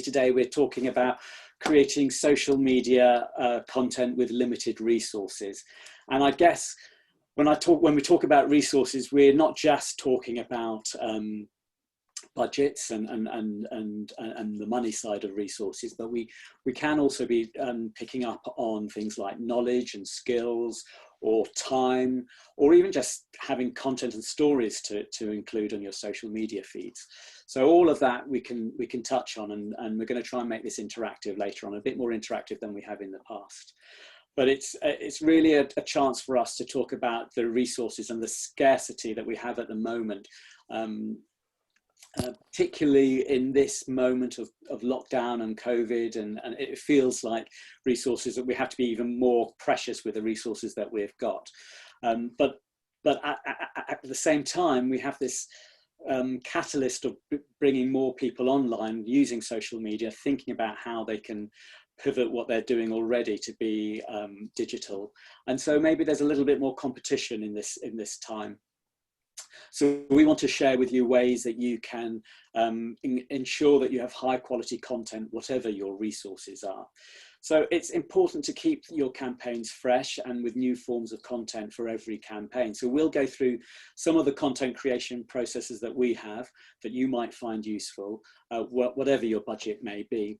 today we're talking about creating social media content with limited resources. And I guess when we talk about resources, we're not just talking about budgets and the money side of resources, but we can also be picking up on things like knowledge and skills, or time, or even just having content and stories to include on your social media feeds. So all of that we can touch on, and we're going to try and make this interactive later on, a bit more interactive than we have in the past. But it's really a chance for us to talk about the resources and the scarcity that we have at the moment, particularly in this moment of lockdown and COVID, and it feels like resources that we have to be even more precious with the resources that we've got. But at the same time, we have this catalyst of bringing more people online, using social media, thinking about how they can pivot what they're doing already to be digital. And so maybe there's a little bit more competition in this time. So we want to share with you ways that you can ensure that you have high quality content, whatever your resources are. So it's important to keep your campaigns fresh and with new forms of content for every campaign. So we'll go through some of the content creation processes that we have that you might find useful, whatever your budget may be.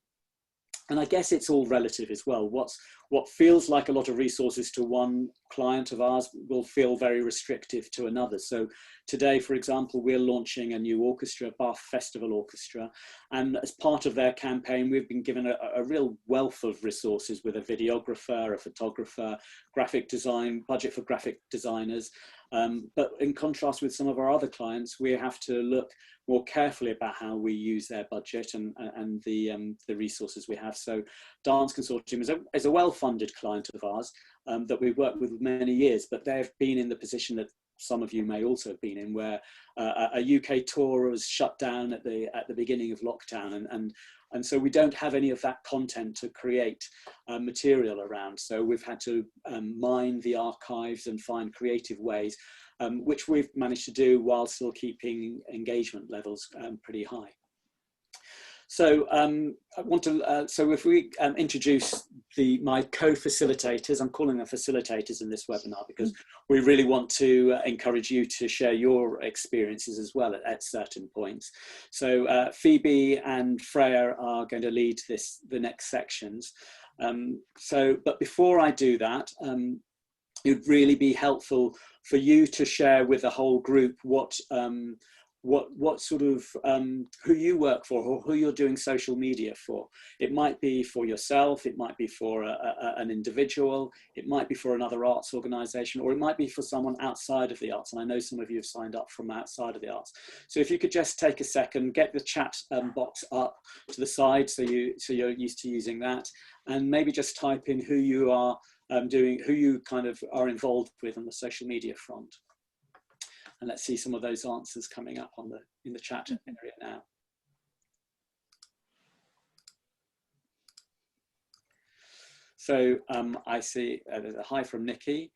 And I guess it's all relative as well. What feels like a lot of resources to one client of ours will feel very restrictive to another. So today, for example, we're launching a new orchestra, Bath Festival Orchestra. And as part of their campaign, we've been given a real wealth of resources with a videographer, a photographer, graphic design, budget for graphic designers. But in contrast with some of our other clients, we have to look more carefully about how we use their budget and the resources we have. So Dance Consortium is a well-funded client of ours that we've worked with many years, but they've been in the position that some of you may also have been in, where a UK tour was shut down at the beginning of lockdown, and so we don't have any of that content to create material around. So we've had to mine the archives and find creative ways, which we've managed to do while still keeping engagement levels pretty high. So I want to, so if we introduce my co-facilitators, I'm calling them facilitators in this webinar because we really want to encourage you to share your experiences as well at certain points. So Phoebe and Freya are going to lead the next sections. But before I do that, it would really be helpful for you to share with the whole group what sort of who you work for, or who you're doing social media for. It might be for yourself, it might be for an individual, it might be for another arts organisation, or it might be for someone outside of the arts. And I know some of you have signed up from outside of the arts. So if you could just take a second, get the chat box up to the side so you're used to using that, and maybe just type in who you are doing, who you kind of are involved with on the social media front. And let's see some of those answers coming up in the chat area now. So I see there's a hi from Nikki.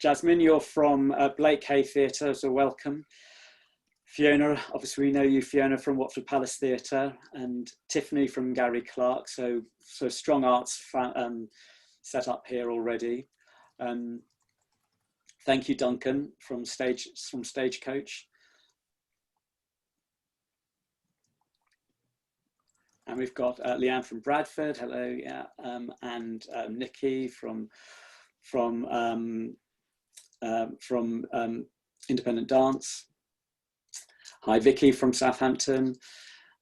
Jasmine, you're from Blake Hay Theatre, so welcome. Fiona, obviously we know you, Fiona, from Watford Palace Theatre, and Tiffany from Gary Clark. So strong arts set up here already. Thank you, Duncan, from Stagecoach. And we've got Leanne from Bradford, hello, yeah, and Nikki from Independent Dance. Hi, Vicky from Southampton,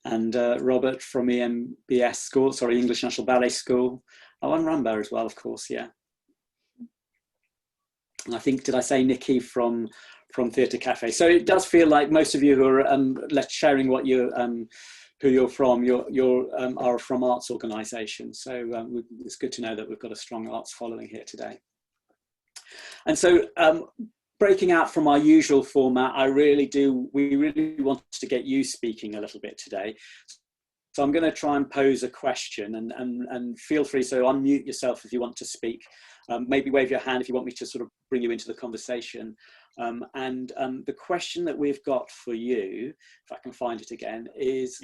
and Robert from EMBS School, sorry, English National Ballet School. Oh, and Ramba as well, of course, yeah. I think, did I say Nikki from Theatre Cafe? So it does feel like most of you who are sharing what you who you're from, are from arts organisations. So it's good to know that we've got a strong arts following here today. And so breaking out from our usual format, we really want to get you speaking a little bit today. So I'm going to try and pose a question, and feel free, so unmute yourself if you want to speak. Maybe wave your hand if you want me to sort of bring you into the conversation. The question that we've got for you, if I can find it again, is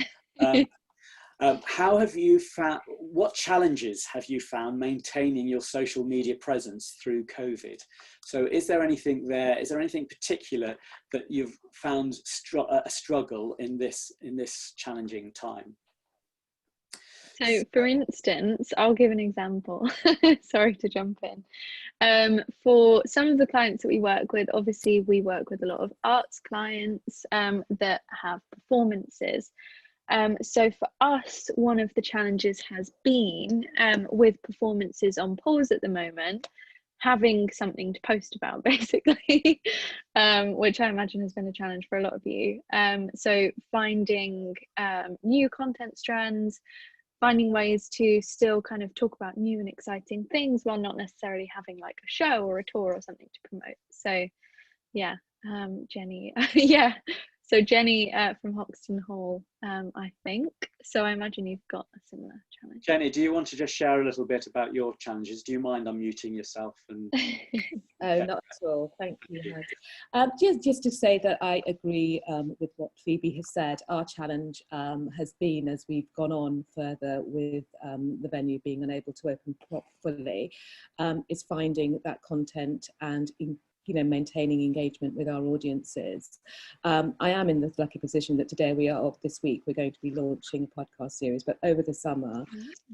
How have you found, what challenges have you found maintaining your social media presence through COVID? So is there anything there, is there anything particular that you've found a struggle in this challenging time? So for instance, I'll give an example. Sorry to jump in. For some of the clients that we work with, obviously we work with a lot of arts clients that have performances. So for us, one of the challenges has been with performances on pause at the moment, having something to post about, basically, which I imagine has been a challenge for a lot of you. So finding new content strands, finding ways to still kind of talk about new and exciting things while not necessarily having like a show or a tour or something to promote. So yeah, Jenny, yeah. So Jenny from Hoxton Hall, I think. So I imagine you've got a similar challenge. Jenny, do you want to just share a little bit about your challenges? Do you mind unmuting yourself? And Oh, not at all. Thank you. Just to say that I agree with what Phoebe has said. Our challenge has been, as we've gone on further with the venue being unable to open fully, is finding that content and maintaining engagement with our audiences. I am in the lucky position that today this week, we're going to be launching a podcast series, but over the summer,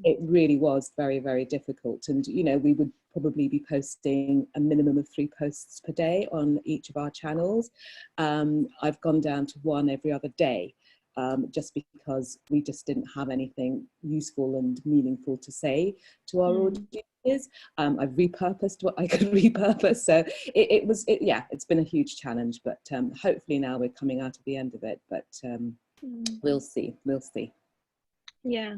it really was very, very difficult. And, we would probably be posting a minimum of 3 posts per day on each of our channels. I've gone down to 1 every other day. Just because we just didn't have anything useful and meaningful to say to our audiences. I've repurposed what I could repurpose. So it's been a huge challenge, but hopefully now we're coming out of the end of it, but we'll see. Yeah.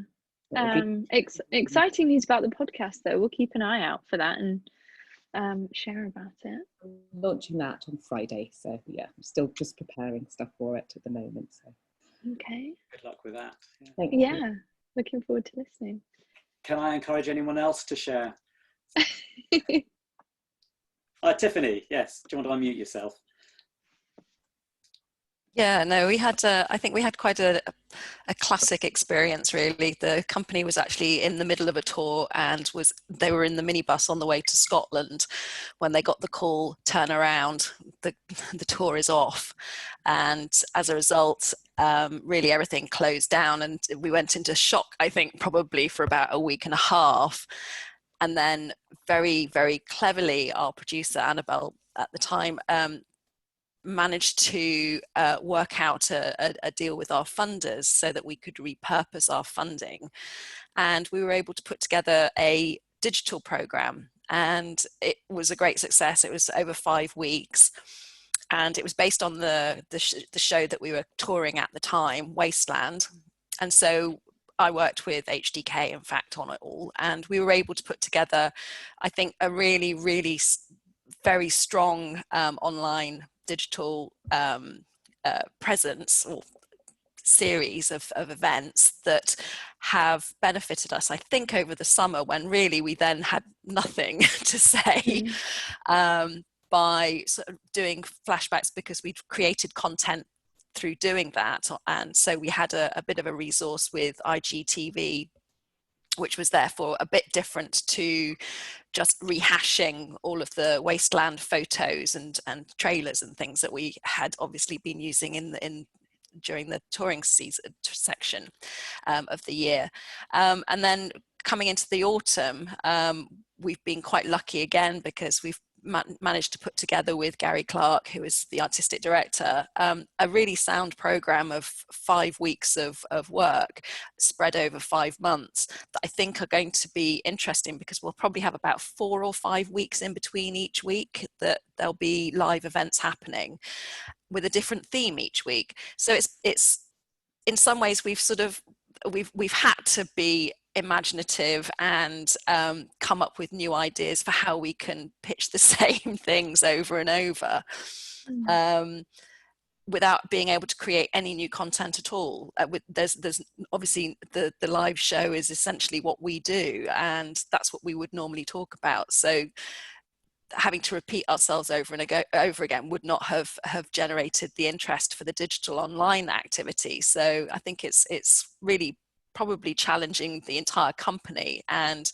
Exciting news about the podcast though. We'll keep an eye out for that and share about it. Launching that on Friday. So yeah, I'm still just preparing stuff for it at the moment. So. Okay. Good luck with that. Thank you. Yeah, looking forward to listening. Can I encourage anyone else to share? Tiffany, yes. Do you want to unmute yourself? Yeah, no, we had, I think we had quite a classic experience, really. The company was actually in the middle of a tour and they were in the minibus on the way to Scotland when they got the call, turn around, the tour is off. And as a result, really everything closed down and we went into shock, I think, probably for about a week and a half. And then very, very cleverly, our producer, Annabelle, at the time, managed to work out a deal with our funders so that we could repurpose our funding. And we were able to put together a digital program and it was a great success. It was over 5 weeks and it was based on the show that we were touring at the time, Wasteland. And so I worked with HdK, in fact, on it all. And we were able to put together, I think, a really, really very strong online digital presence or series of events that have benefited us, I think, over the summer when really we then had nothing to say by sort of doing flashbacks because we'd created content through doing that. And so we had a bit of a resource with IGTV, which was therefore a bit different to just rehashing all of the Wasteland photos and trailers and things that we had obviously been using during the touring section of the year. And then coming into the autumn, we've been quite lucky again because we've managed to put together with Gary Clark, who is the artistic director, a really sound program of 5 weeks of work spread over 5 months that I think are going to be interesting because we'll probably have about 4 or 5 weeks in between each week that there'll be live events happening with a different theme each week. So it's in some ways we've had to be imaginative and come up with new ideas for how we can pitch the same things over and over without being able to create any new content at all. There's obviously the live show is essentially what we do and that's what we would normally talk about. So having to repeat ourselves over and over again would not have generated the interest for the digital online activity. So I think it's really probably challenging the entire company. And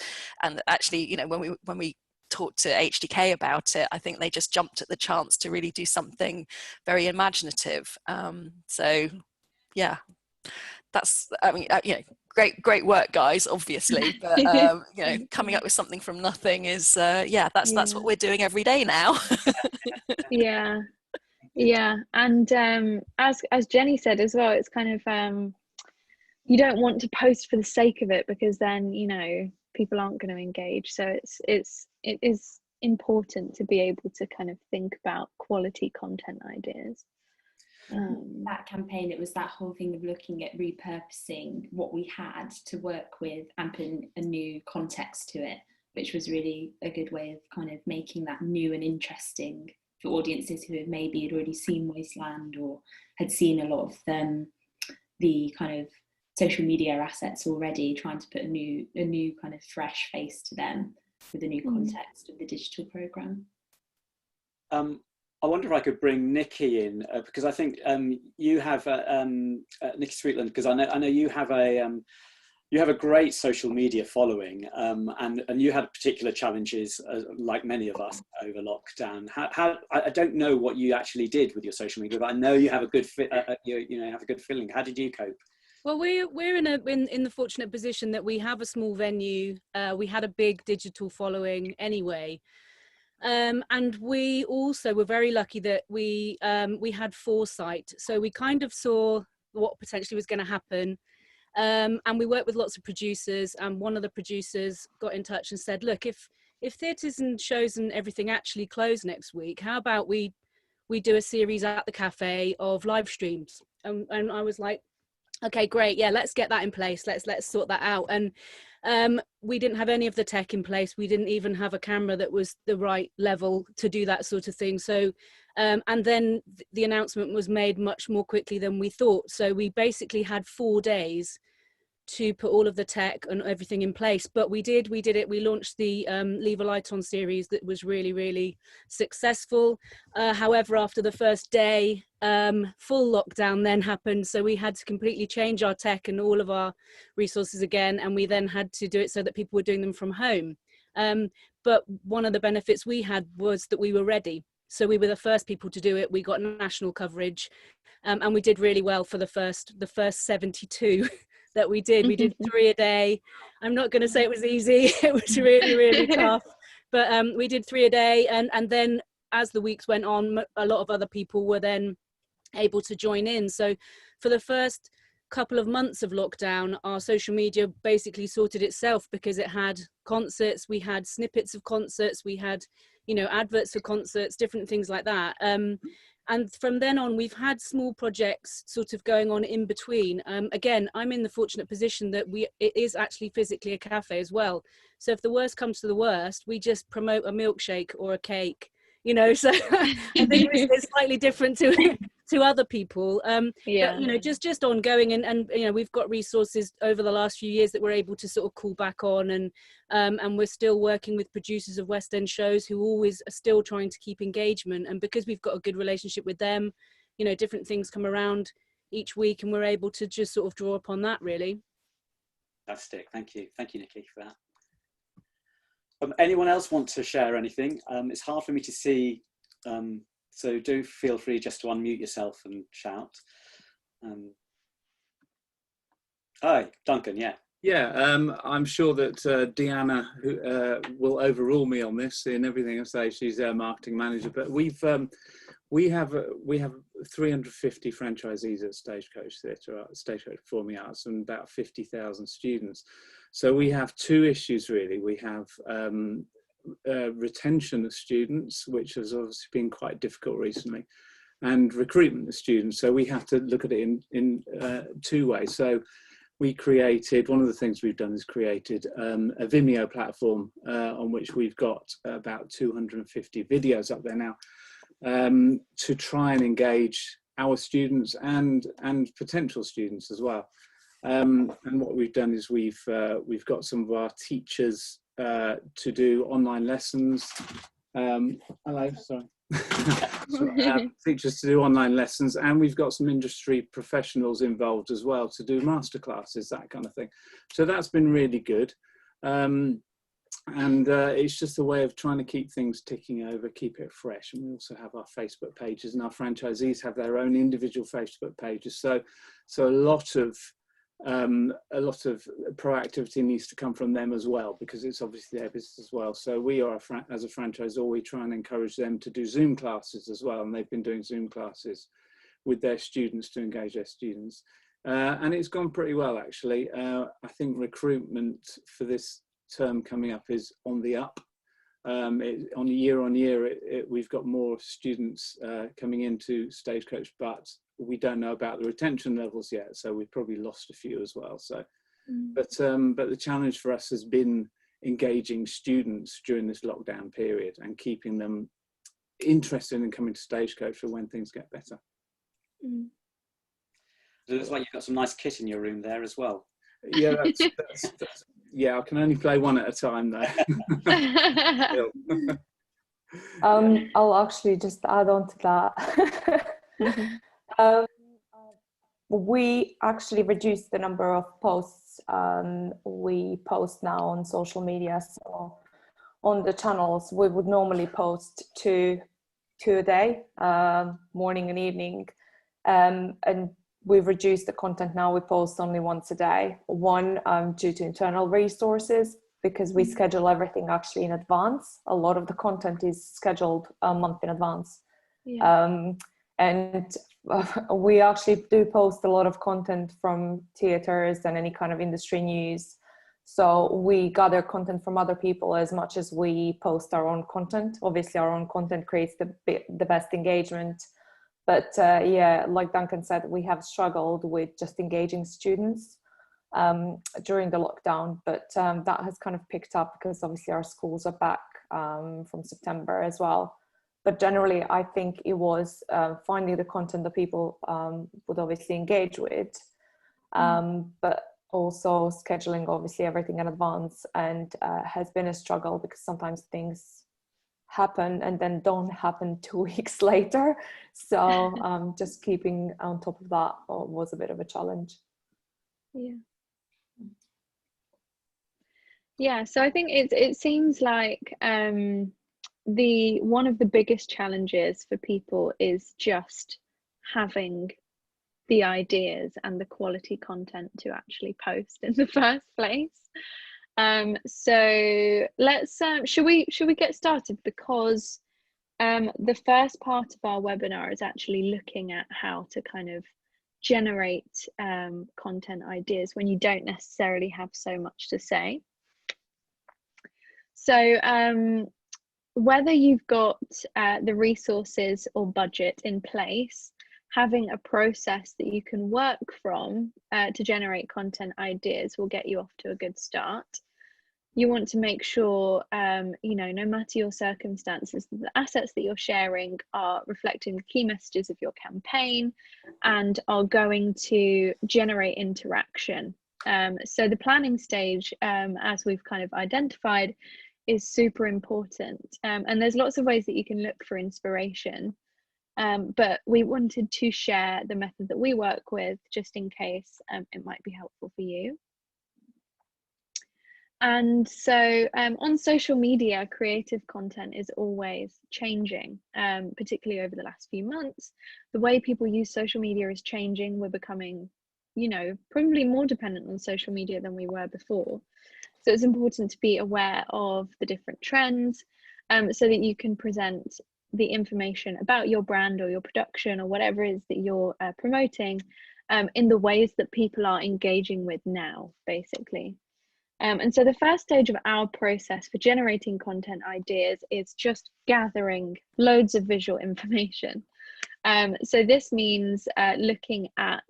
actually, you know, when we talked to HdK about it, I think they just jumped at the chance to really do something very imaginative. So yeah, that's, I mean, you know, great work, guys, obviously, but you know, coming up with something from nothing is that's what we're doing every day now. Yeah, and as Jenny said as well, it's kind of you don't want to post for the sake of it, because then, you know, people aren't going to engage. So it is important to be able to kind of think about quality content ideas. That campaign, it was that whole thing of looking at repurposing what we had to work with and putting a new context to it, which was really a good way of kind of making that new and interesting for audiences who maybe had already seen Wasteland or had seen a lot of the kind of social media assets already, trying to put a new kind of fresh face to them with a new context of the digital programme. I wonder if I could bring Nikki in, because I think you have Nikki Sweetland, because I know you have a great social media following, and you had particular challenges, like many of us, over lockdown. How I don't know what you actually did with your social media, but I know you have a good you have a good feeling. How did you cope? Well, we're in the fortunate position that we have a small venue. We had a big digital following anyway. And we also were very lucky that we had foresight, so we kind of saw what potentially was going to happen, and we worked with lots of producers, and one of the producers got in touch and said, look, if theatres and shows and everything actually close next week, how about we do a series at the cafe of live streams? And I was like, okay, great, yeah, let's get that in place, let's sort that out. And we didn't have any of the tech in place. We didn't even have a camera that was the right level to do that sort of thing. So, and then the announcement was made much more quickly than we thought. So we basically had 4 days to put all of the tech and everything in place. But we did it. We launched the Leave a Light On series that was really, really successful. However, after the first day, full lockdown then happened. So we had to completely change our tech and all of our resources again. And we then had to do it so that people were doing them from home. But one of the benefits we had was that we were ready. So we were the first people to do it. We got national coverage, and we did really well for the first 72 that we did. We did 3 a day. I'm not going to say it was easy. It was really, really tough. But we did 3 a day. And then as the weeks went on, a lot of other people were then able to join in. So for the first couple of months of lockdown, our social media basically sorted itself, because it had concerts, we had snippets of concerts, we had, you know, adverts for concerts, different things like that. And from then on, we've had small projects sort of going on in between. Again, I'm in the fortunate position that it is actually physically a cafe as well. So if the worst comes to the worst, we just promote a milkshake or a cake, you know. So I think it's slightly different to other people. Yeah. But, you know, just ongoing, and you know, we've got resources over the last few years that we're able to sort of call back on, and we're still working with producers of West End shows who always are still trying to keep engagement. And because we've got a good relationship with them, you know, different things come around each week, and we're able to just sort of draw upon that, really. Fantastic. Thank you, Nikki, for that. Anyone else want to share anything? It's hard for me to see, so do feel free just to unmute yourself and shout. Hi, Duncan. Yeah, I'm sure that Deanna will overrule me on this in everything I say. She's our marketing manager, but we have 350 franchisees at Stagecoach Theatre, Stagecoach Performing Arts, and about 50,000 students. So we have 2 issues really. We have retention of students, which has obviously been quite difficult recently, and recruitment of students. So we have to look at it in 2 ways. So we created, one of the things we've done is created a Vimeo platform on which we've got about 250 videos up there now, to try and engage our students and potential students as well. And what we've done is we've got some of our teachers to do online lessons. Hello, sorry. teachers to do online lessons, and we've got some industry professionals involved as well to do masterclasses, that kind of thing. So that's been really good. It's just a way of trying to keep things ticking over, keep it fresh. And we also have our Facebook pages, and our franchisees have their own individual Facebook pages. So a lot of proactivity needs to come from them as well, because it's obviously their business as well. So we are, as a franchisor, we try and encourage them to do Zoom classes as well. And they've been doing Zoom classes with their students to engage their students. And it's gone pretty well, actually. I think recruitment for this term coming up is on the up. On year, we've got more students coming into Stagecoach, but we don't know about the retention levels yet, so we've probably lost a few as well. So, but the challenge for us has been engaging students during this lockdown period and keeping them interested in coming to Stagecoach for when things get better. So it looks like you've got some nice kit in your room there as well. Yeah, that's yeah, I can only play one at a time though. I'll actually just add on to that. We actually reduced the number of posts we post now on social media. So on the channels, we would normally post two a day, morning and evening, and we've reduced the content now. We post only once a day. One, due to internal resources, because we schedule everything actually in advance. A lot of the content is scheduled a month in advance. Yeah. And we actually do post a lot of content from theatres and any kind of industry news. So we gather content from other people as much as we post our own content. Obviously, our own content creates the best engagement. But yeah, like Duncan said, we have struggled with just engaging students during the lockdown, but that has kind of picked up because obviously our schools are back from September as well. But generally, I think it was finding the content that people would obviously engage with, but also scheduling obviously everything in advance, and has been a struggle because sometimes things happen and then don't happen 2 weeks later. So just keeping on top of that was a bit of a challenge. Yeah, so I think it seems like one of the biggest challenges for people is just having the ideas and the quality content to actually post in the first place. So let's should we get started, because the first part of our webinar is actually looking at how to kind of generate content ideas when you don't necessarily have so much to say. So whether you've got the resources or budget in place, having a process that you can work from to generate content ideas will get you off to a good start. You want to make sure, you know, no matter your circumstances, the assets that you're sharing are reflecting the key messages of your campaign and are going to generate interaction. So the planning stage, as we've kind of identified, is super important. And there's lots of ways that you can look for inspiration. But we wanted to share the method that we work with just in case it might be helpful for you. And so on social media, creative content is always changing, particularly over the last few months. The way people use social media is changing. We're becoming, you know, probably more dependent on social media than we were before. So it's important to be aware of the different trends so that you can present the information about your brand or your production or whatever it is that you're promoting in the ways that people are engaging with now, basically. And so the first stage of our process for generating content ideas is just gathering loads of visual information. So this means looking at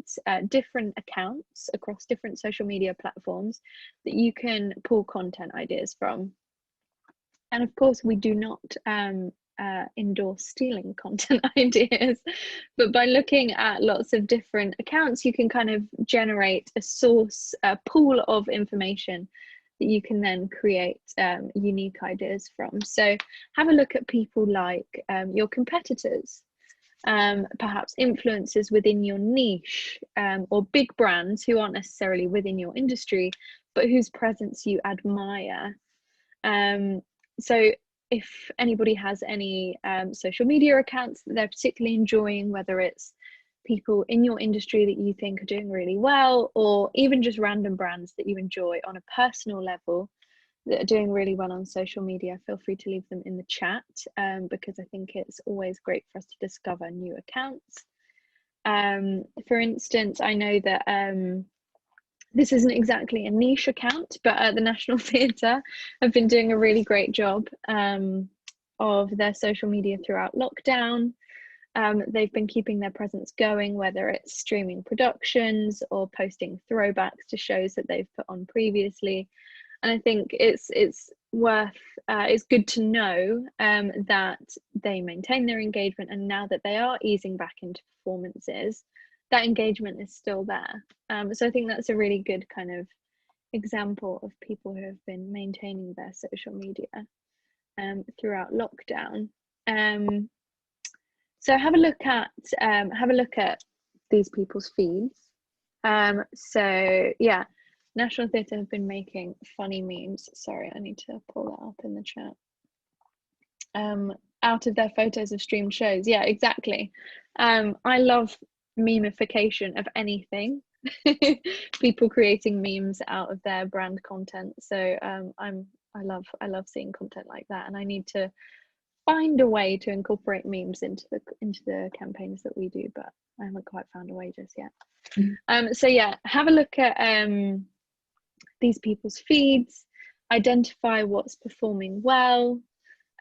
different accounts across different social media platforms that you can pull content ideas from. And of course, we do not endorse stealing content ideas, but by looking at lots of different accounts, you can kind of generate a pool of information that you can then create unique ideas from. So have a look at people like your competitors, perhaps influencers within your niche, or big brands who aren't necessarily within your industry, but whose presence you admire. So if anybody has any social media accounts that they're particularly enjoying, whether it's people in your industry that you think are doing really well, or even just random brands that you enjoy on a personal level that are doing really well on social media, feel free to leave them in the chat, because I think it's always great for us to discover new accounts. For instance, I know that this isn't exactly a niche account, but the National Theatre have been doing a really great job of their social media throughout lockdown. They've been keeping their presence going, whether it's streaming productions or posting throwbacks to shows that they've put on previously. And I think it's good to know that they maintain their engagement, and now that they are easing back into performances, that engagement is still there. So I think that's a really good kind of example of people who have been maintaining their social media throughout lockdown. So have a look at these people's feeds. So yeah, National Theatre have been making funny memes. Sorry, I need to pull that up in the chat. Out of their photos of streamed shows. Yeah, exactly. I love memification of anything. People creating memes out of their brand content. So I love seeing content like that, and I need to find a way to incorporate memes into the campaigns that we do, but I haven't quite found a way just yet. So yeah, have a look at these people's feeds, identify what's performing well,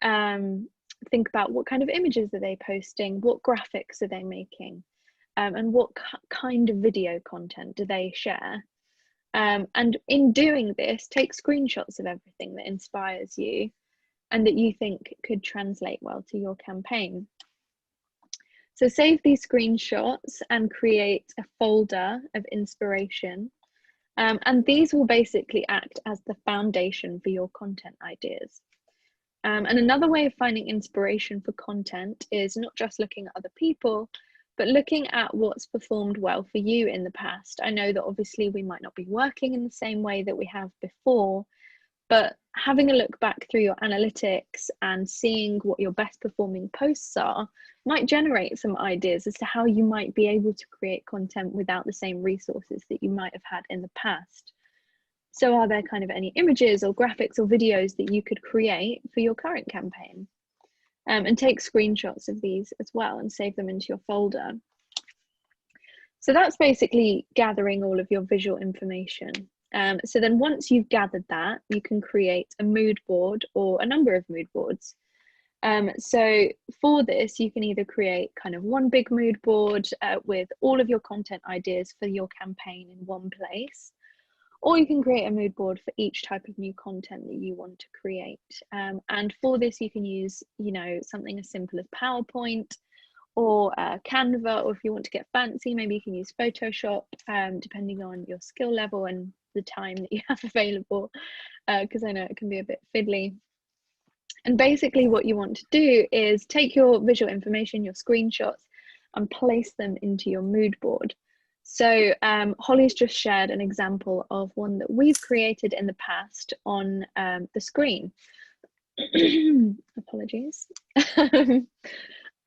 think about what kind of images are they posting, what graphics are they making, and what kind of video content do they share. And in doing this, take screenshots of everything that inspires you and that you think could translate well to your campaign. So save these screenshots and create a folder of inspiration. And these will basically act as the foundation for your content ideas. And another way of finding inspiration for content is not just looking at other people, but looking at what's performed well for you in the past. I know that obviously we might not be working in the same way that we have before, but having a look back through your analytics and seeing what your best performing posts are might generate some ideas as to how you might be able to create content without the same resources that you might have had in the past. So are there kind of any images or graphics or videos that you could create for your current campaign? And take screenshots of these as well and save them into your folder. So that's basically gathering all of your visual information. So then once you've gathered that, you can create a mood board or a number of mood boards. So for this, you can either create kind of one big mood board with all of your content ideas for your campaign in one place, or you can create a mood board for each type of new content that you want to create. And for this, you can use, something as simple as PowerPoint or Canva, or if you want to get fancy, maybe you can use Photoshop, depending on your skill level and the time that you have available, because I know it can be a bit fiddly. And basically what you want to do is take your visual information, your screenshots, and place them into your mood board. So Holly's just shared an example of one that we've created in the past on the screen. Apologies.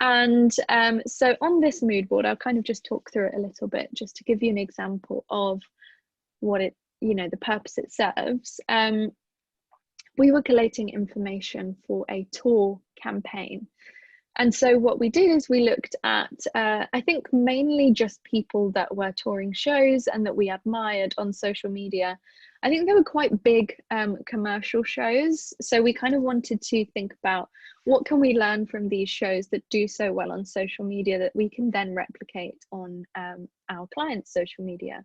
And so on this mood board, I'll kind of just talk through it a little bit, just to give you an example of what it, the purpose it serves. We were collating information for a tour campaign. And so what we did is we looked at, I think mainly just people that were touring shows and that we admired on social media. I think they were quite big commercial shows. So we kind of wanted to think about what can we learn from these shows that do so well on social media that we can then replicate on our clients' social media.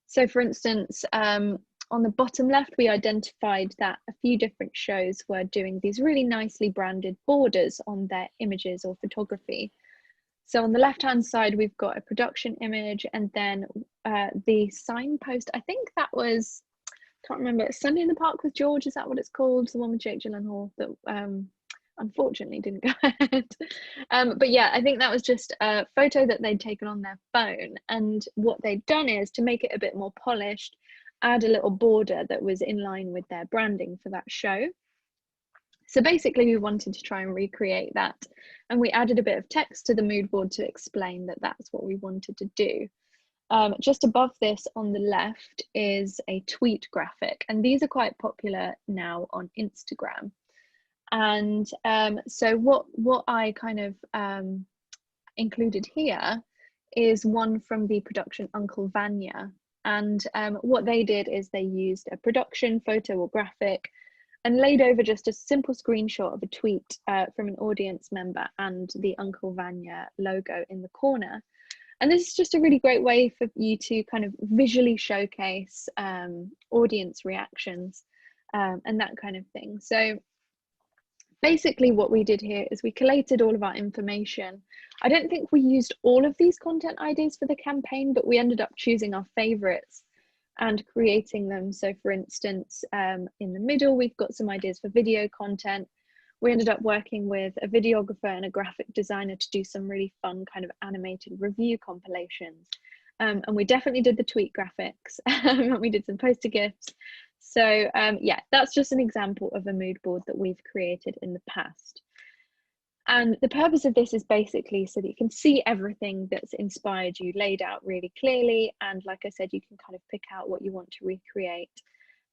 So for instance, on the bottom left, we identified that a few different shows were doing these really nicely branded borders on their images or photography. So on the left-hand side, we've got a production image, and then the signpost, I think that was can't remember, Sunday in the Park with George, is that what it's called? The one with Jake Gyllenhaal that unfortunately didn't go ahead. But yeah, I think that was just a photo that they'd taken on their phone, and what they'd done is, to make it a bit more polished, add a little border that was in line with their branding for that show. So basically we wanted to try and recreate that, and we added a bit of text to the mood board to explain that that's what we wanted to do. Just above this on the left is a tweet graphic, and these are quite popular now on Instagram. And so what I kind of included here is one from the production Uncle Vanya. And what they did is they used a production photo or graphic and laid over just a simple screenshot of a tweet from an audience member and the Uncle Vanya logo in the corner. And this is just a really great way for you to kind of visually showcase audience reactions and that kind of thing. So basically what we did here is we collated all of our information. I don't think we used all of these content ideas for the campaign, but we ended up choosing our favorites and creating them. So for instance, in the middle, we've got some ideas for video content. We ended up working with a videographer and a graphic designer to do some really fun kind of animated review compilations. And we definitely did the tweet graphics. And we did some poster gifts. So yeah, that's just an example of a mood board that we've created in the past. And the purpose of this is basically so that you can see everything that's inspired you laid out really clearly. And like I said, you can kind of pick out what you want to recreate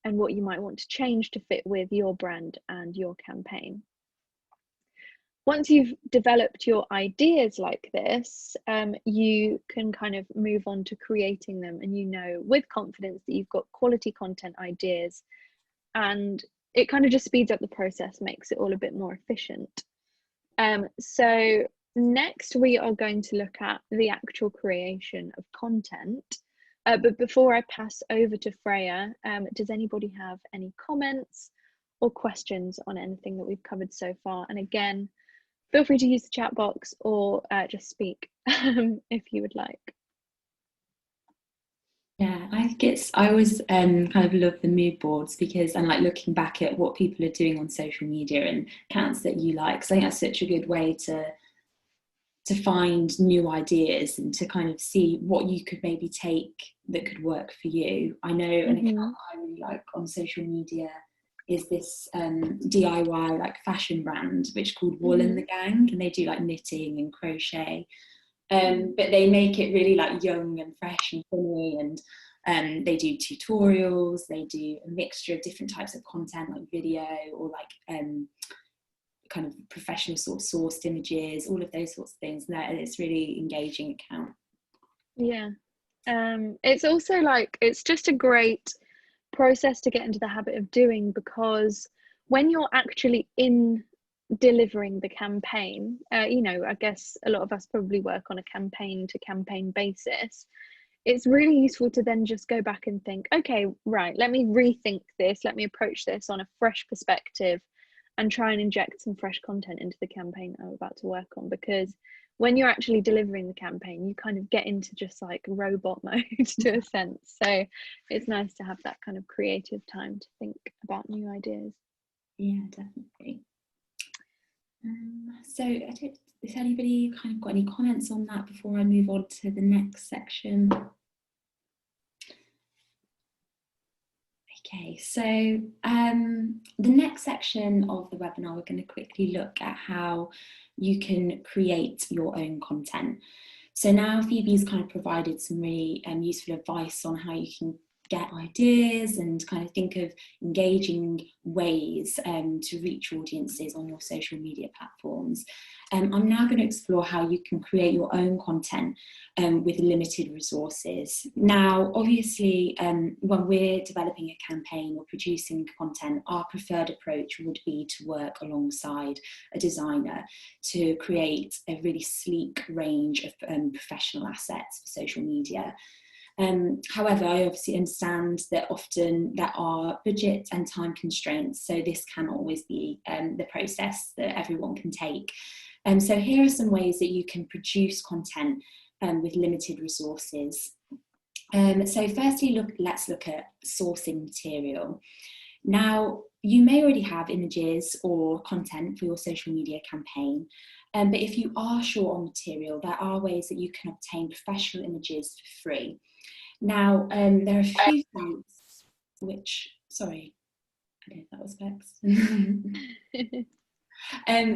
and what you might want to change to fit with your brand and your campaign. Once you've developed your ideas like this, you can kind of move on to creating them, and you know with confidence that you've got quality content ideas, and it kind of just speeds up the process, makes it all a bit more efficient. So next we are going to look at the actual creation of content. But before I pass over to Freya, does anybody have any comments or questions on anything that we've covered so far? And again, feel free to use the chat box or just speak if you would like. Yeah, I always kind of love the mood boards because, and like looking back at what people are doing on social media and accounts that you like, because I think that's such a good way to find new ideas and to kind of see what you could maybe take that could work for you. I know an account I really like on social media is this DIY like fashion brand which is called Wool and the Gang, and they do like knitting and crochet, but they make it really like young and fresh and funny, and they do tutorials, they do a mixture of different types of content like video or like kind of professional sort of sourced images, all of those sorts of things, and it's really engaging account. Yeah, it's also like, it's just a great process to get into the habit of doing, because when you're actually in delivering the campaign, you know, I guess a lot of us probably work on a campaign to campaign basis. It's really useful to then just go back and think, okay, right, let me rethink this, let me approach this on a fresh perspective and try and inject some fresh content into the campaign I'm about to work on. Because when you're actually delivering the campaign, you kind of get into just like robot mode to a sense. So it's nice to have that kind of creative time to think about new ideas. Yeah, definitely. So has anybody kind of got any comments on that before I move on to the next section? Okay, so the next section of the webinar, we're going to quickly look at how you can create your own content. So now Phoebe's kind of provided some really useful advice on how you can get ideas and kind of think of engaging ways to reach audiences on your social media platforms. I'm now going to explore how you can create your own content with limited resources. Now, obviously, when we're developing a campaign or producing content, our preferred approach would be to work alongside a designer to create a really sleek range of professional assets for social media. However, I obviously understand that often there are budget and time constraints, so this cannot always be the process that everyone can take. So here are some ways that you can produce content with limited resources. So firstly, let's look at sourcing material. Now, you may already have images or content for your social media campaign, but if you are short on material, there are ways that you can obtain professional images for free. Now, there are a few sites which, sorry, I don't know if that was Bex.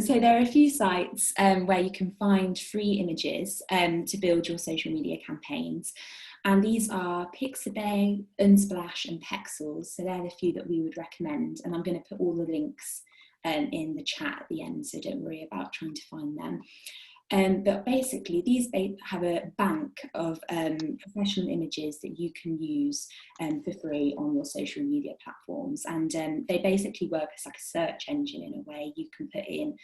So there are a few sites where you can find free images to build your social media campaigns. And these are Pixabay, Unsplash and Pexels. So they're the few that we would recommend. And I'm going to put all the links in the chat at the end, so don't worry about trying to find them. But basically, these have a bank of professional images that you can use for free on your social media platforms. And they basically work as like a search engine in a way. You can put in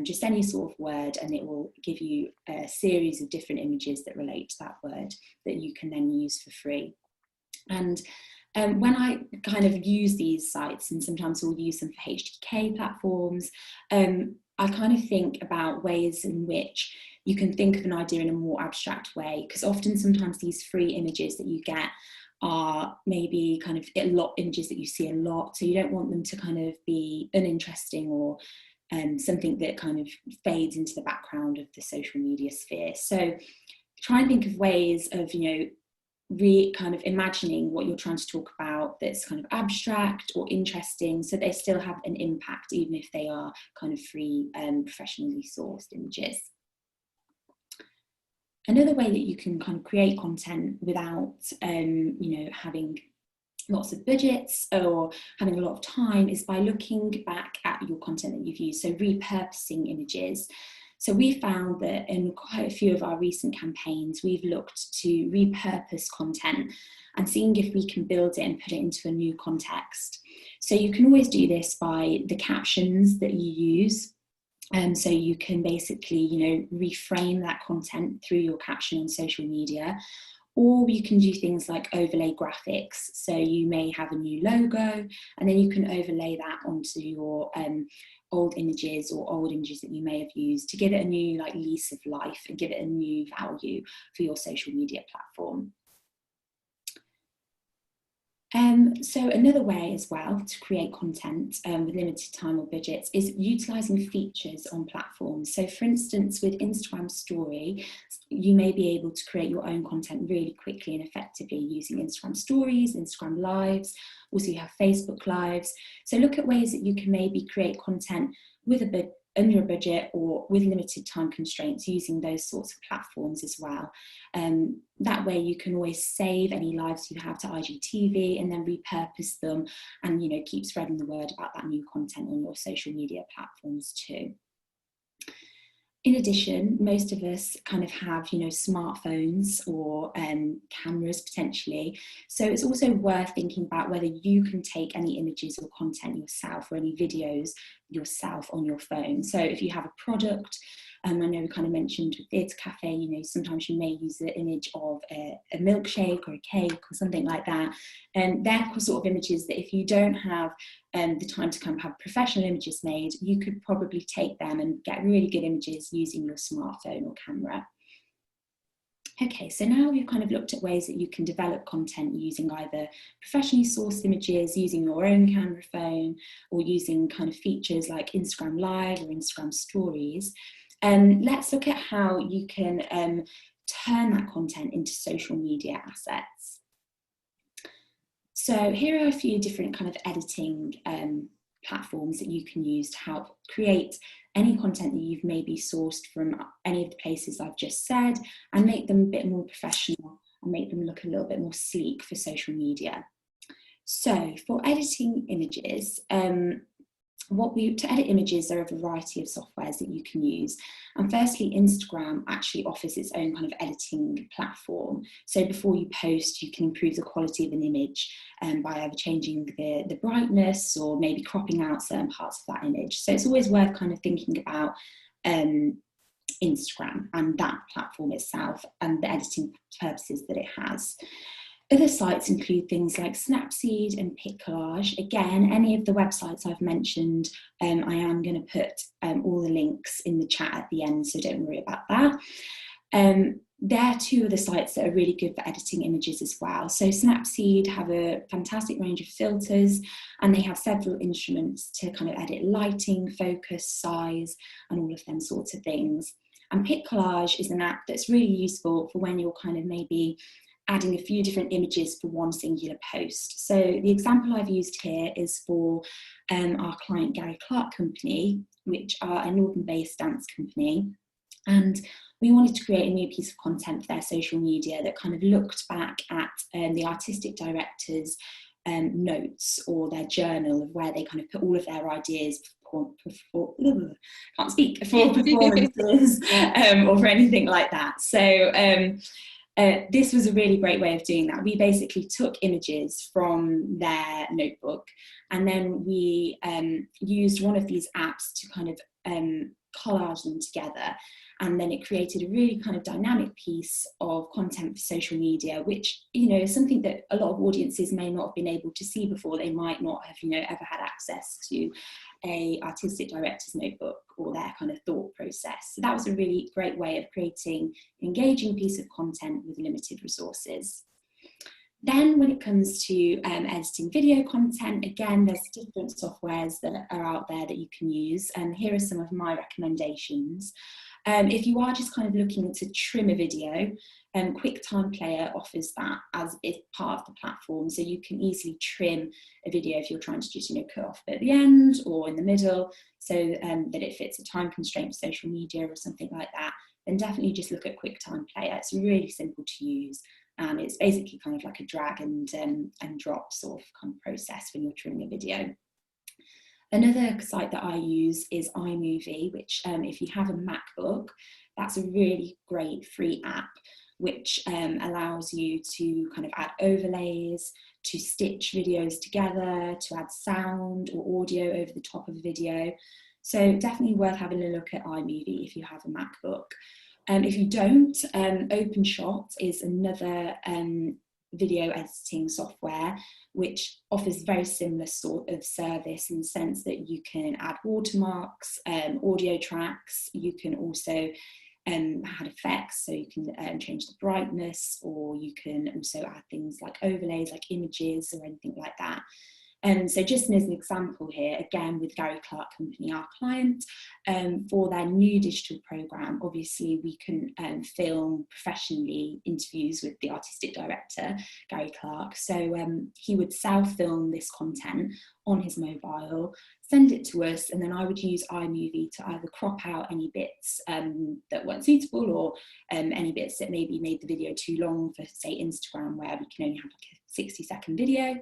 just any sort of word and it will give you a series of different images that relate to that word that you can then use for free. And when I kind of use these sites, and sometimes we'll use them for HdK platforms, I kind of think about ways in which you can think of an idea in a more abstract way, because often sometimes these free images that you get are maybe kind of images that you see a lot, so you don't want them to kind of be uninteresting or something that kind of fades into the background of the social media sphere. So try and think of ways of, kind of imagining what you're trying to talk about that's kind of abstract or interesting, so they still have an impact even if they are kind of free professionally sourced images. Another way that you can kind of create content without having lots of budgets or having a lot of time is by looking back at your content that you've used, so repurposing images. So we found that in quite a few of our recent campaigns, we've looked to repurpose content and seeing if we can build it and put it into a new context. So you can always do this by the captions that you use. So you can basically, reframe that content through your caption on social media. Or you can do things like overlay graphics. So you may have a new logo and then you can overlay that onto your old images or old images that you may have used to give it a new lease of life and give it a new value for your social media platform. So another way as well to create content with limited time or budgets is utilising features on platforms. So for instance, with Instagram Story, you may be able to create your own content really quickly and effectively using Instagram Stories, Instagram Lives. Also you have Facebook Lives. So look at ways that you can maybe create content with a bit under a budget or with limited time constraints using those sorts of platforms as well. That way you can always save any lives you have to IGTV and then repurpose them and keep spreading the word about that new content on your social media platforms too. In addition, most of us kind of have, smartphones or cameras potentially. So it's also worth thinking about whether you can take any images or content yourself or any videos yourself on your phone. So if you have a product, I know we kind of mentioned with Theatre Cafe, sometimes you may use the image of a milkshake or a cake or something like that. And they're sort of images that if you don't have the time to kind of have professional images made, you could probably take them and get really good images using your smartphone or camera. Okay, so now we've kind of looked at ways that you can develop content using either professionally sourced images, using your own camera phone, or using kind of features like Instagram Live or Instagram Stories. Let's look at how you can turn that content into social media assets. So here are a few different kind of editing platforms that you can use to help create any content that you've maybe sourced from any of the places I've just said and make them a bit more professional and make them look a little bit more sleek for social media. So for editing images, to edit images, there are a variety of softwares that you can use. And firstly, Instagram actually offers its own kind of editing platform. So before you post, you can improve the quality of an image by either changing the brightness or maybe cropping out certain parts of that image. So it's always worth kind of thinking about Instagram and that platform itself and the editing purposes that it has. Other sites include things like Snapseed and PicCollage. Again, any of the websites I've mentioned, I am going to put all the links in the chat at the end, so don't worry about that. they're two of the sites that are really good for editing images as well. So Snapseed have a fantastic range of filters, and they have several instruments to kind of edit lighting, focus, size, and all of them sorts of things. And PicCollage is an app that's really useful for when you're kind of maybe adding a few different images for one singular post. So the example I've used here is for our client Gary Clark Company, which are a Northern-based dance company. And we wanted to create a new piece of content for their social media that kind of looked back at the artistic director's notes or their journal of where they kind of put all of their ideas for performances or for anything like that. So this was a really great way of doing that. We basically took images from their notebook, and then we used one of these apps to kind of collage them together, and then it created a really kind of dynamic piece of content for social media, which, you know, is something that a lot of audiences may not have been able to see before. They might not have, you know, ever had access to a artistic director's notebook or their kind of thought process. So that was a really great way of creating an engaging piece of content with limited resources. Then when it comes to editing video content, again, there's different softwares that are out there that you can use, and here are some of my recommendations. If you are just kind of looking to trim a video, QuickTime Player offers that as it's part of the platform, so you can easily trim a video if you're trying to just, you know, cut off at the end or in the middle, so that it fits a time constraint for social media or something like that. Then definitely just look at QuickTime Player. It's really simple to use, and it's basically kind of like a drag and drop sort of kind of process when you're trimming a video. Another site that I use is iMovie, which if you have a MacBook, that's a really great free app which allows you to kind of add overlays, to stitch videos together, to add sound or audio over the top of a video. So definitely worth having a look at iMovie if you have a MacBook. If you don't, OpenShot is another video editing software which offers very similar sort of service in the sense that you can add watermarks, audio tracks. You can also add effects, so you can change the brightness, or you can also add things like overlays, like images or anything like that. So just as an example here, again with Gary Clark Company, our client, for their new digital programme, obviously we can film professionally interviews with the artistic director, Gary Clark. So he would self-film this content on his mobile, send it to us, and then I would use iMovie to either crop out any bits that weren't suitable, or any bits that maybe made the video too long for, say, Instagram, where we can only have like a 60-second video.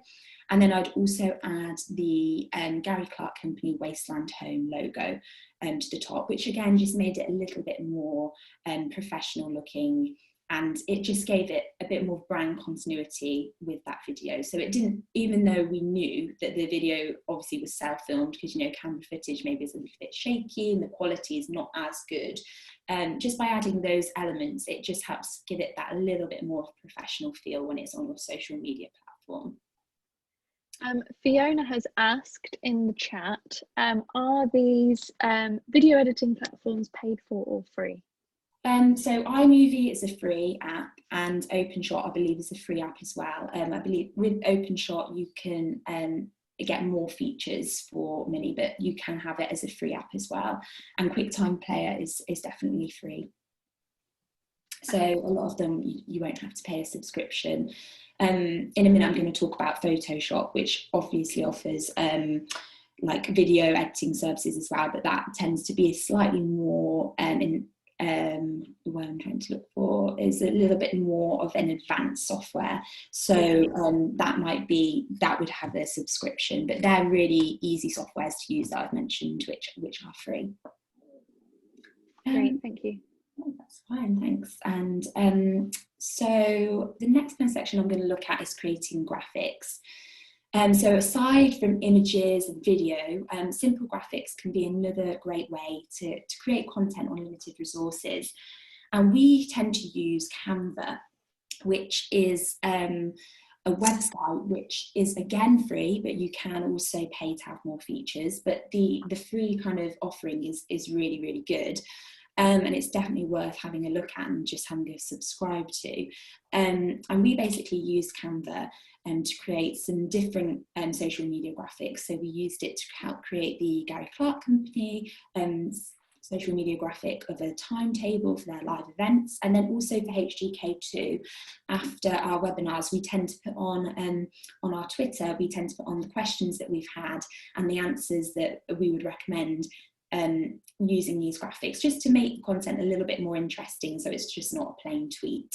And then I'd also add the Gary Clark Company Wasteland Home logo to the top, which again just made it a little bit more professional looking, and it just gave it a bit more brand continuity with that video. So it didn't, even though we knew that the video obviously was self-filmed, because, you know, camera footage maybe is a little bit shaky and the quality is not as good, just by adding those elements, it just helps give it that a little bit more professional feel when it's on your social media platform. Fiona has asked in the chat, are these video editing platforms paid for or free? So iMovie is a free app, and OpenShot I believe is a free app as well. I believe with OpenShot you can get more features for money, but you can have it as a free app as well. And QuickTime Player is definitely free. So a lot of them you won't have to pay a subscription. In a minute I'm going to talk about Photoshop, which obviously offers like video editing services as well, but that tends to be slightly more what I'm trying to look for is a little bit more of an advanced software. So that would have a subscription, but they're really easy softwares to use that I've mentioned, which are free. Great, thank you. Oh, that's fine, thanks. And so the next kind of section I'm going to look at is creating graphics. So aside from images and video, simple graphics can be another great way to create content on limited resources. And we tend to use Canva, which is a website which is again free, but you can also pay to have more features. But the free kind of offering is really, really good. And it's definitely worth having a look at and just having a subscribe to. And we basically used Canva to create some different social media graphics. So we used it to help create the Gary Clark Company social media graphic of a timetable for their live events, and then also for HdK too. After our webinars, we tend to put on our Twitter, we tend to put on the questions that we've had and the answers that we would recommend using these graphics, just to make content a little bit more interesting, so it's just not a plain tweet.